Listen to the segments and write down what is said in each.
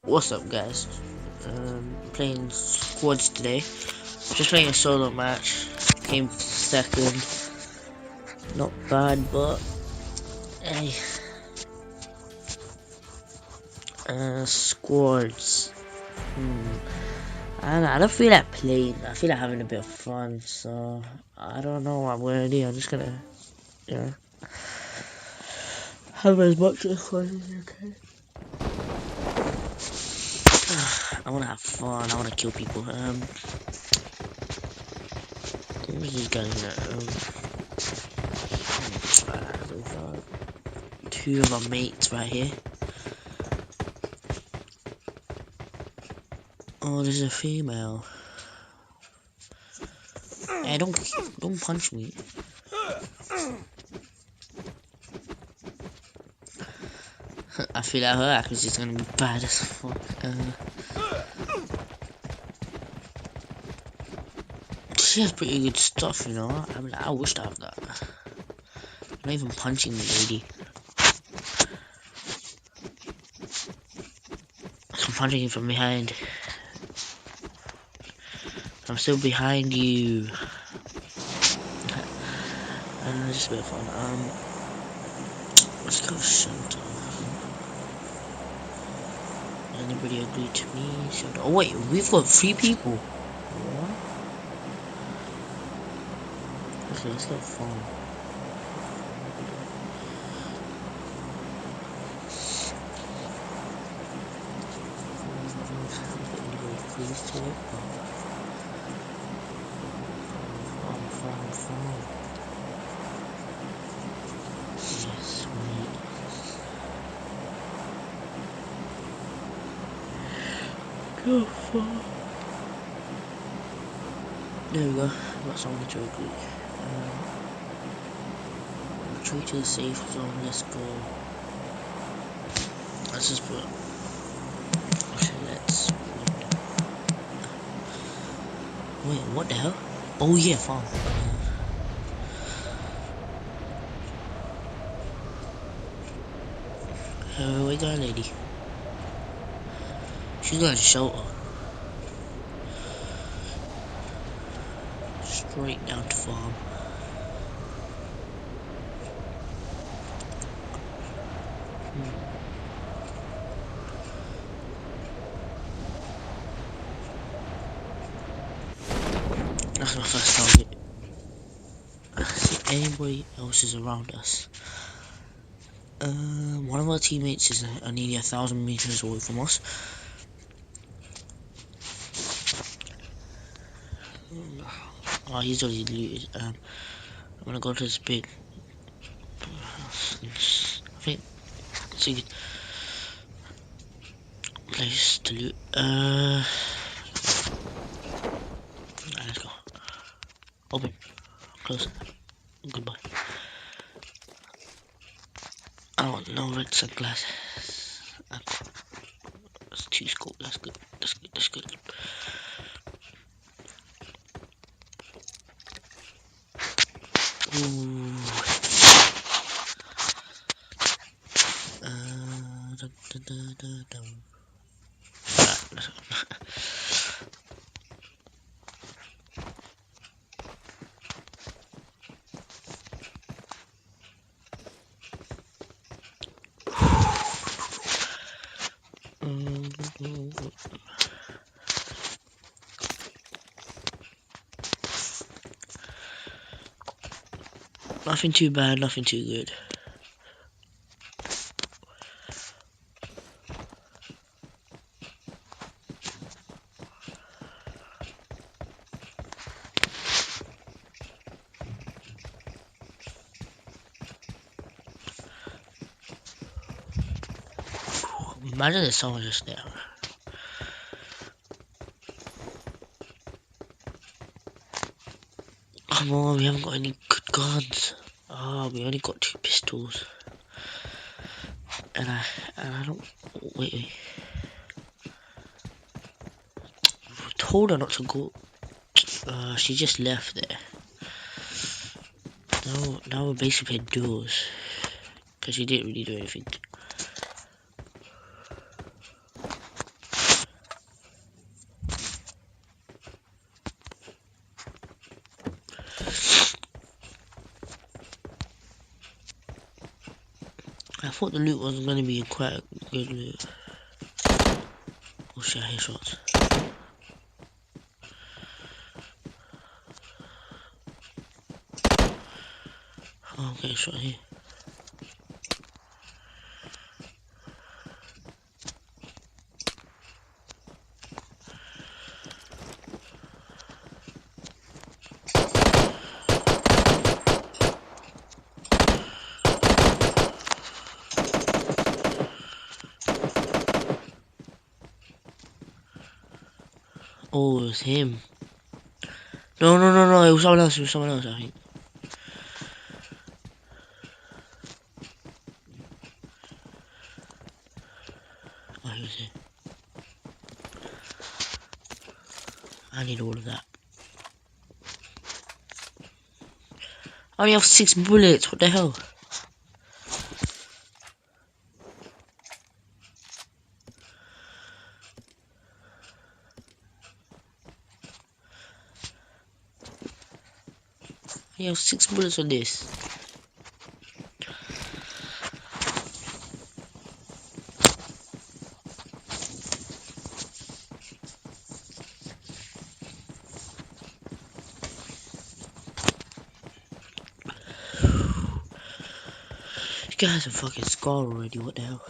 What's up, guys? Playing squads today. Just playing a solo match. Came second. Not bad, but hey. Squads. I don't feel like playing. I feel like having a bit of fun. So I don't know what I'm gonna do. I'm just gonna, have as much fun as you can. I wanna have fun. I wanna kill people. Who's these guys now? Two of our mates right here. Oh, there's a female. Hey, don't punch me. I feel like her accuracy is gonna be bad as fuck. She has pretty good stuff, you know. I mean, I wish to have that. Not even punching the lady. I'm punching you from behind. I'm still behind you. Just a bit of fun. Let's go Shelter. Anybody agree to me? Shelter. Oh wait, we've got 3 people. What? Okay, let's go farm. Please to it. Farm. Yes, sweet. Go farm. There we go. Got someone to agree. Retreat to the safe zone. Let's go. Let's just put. Okay, let's. Wait, what the hell? Oh yeah, farm. Where you going, lady? She's going to shelter. Straight down to farm. That's my first target. I see anybody else is around us. One of our teammates is nearly 1,000 meters away from us. Oh, he's already looted. I'm gonna go to this big. I think it's a good place to loot. Alright, let's go. Open. Close. Goodbye. I want no red sunglasses. That's 2 scope. That's good. That's good. Ooh. Nothing too bad, nothing too good. Imagine there's someone just there. Come on, we haven't got any good guns. We only got 2 pistols. And I don't. Wait. I told her not to go. She just left there. Now we're basically duels. Because she didn't really do anything. I thought the loot was going to be quite a good loot. Oh shit, I hear shots. Oh, I'm getting shot here. Oh, it was him. No, it was someone else, I think. Oh, he was here. I need all of that. I only have 6 bullets, what the hell? I have 6 bullets on this. This guy has a fucking scar already, what the hell?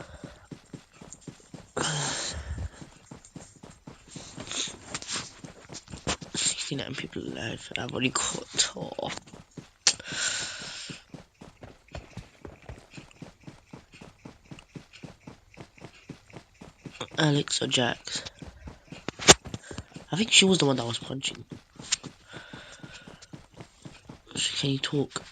69 people alive, and I've only got top. Alex or Jax? I think she was the one that was punching. Can you talk?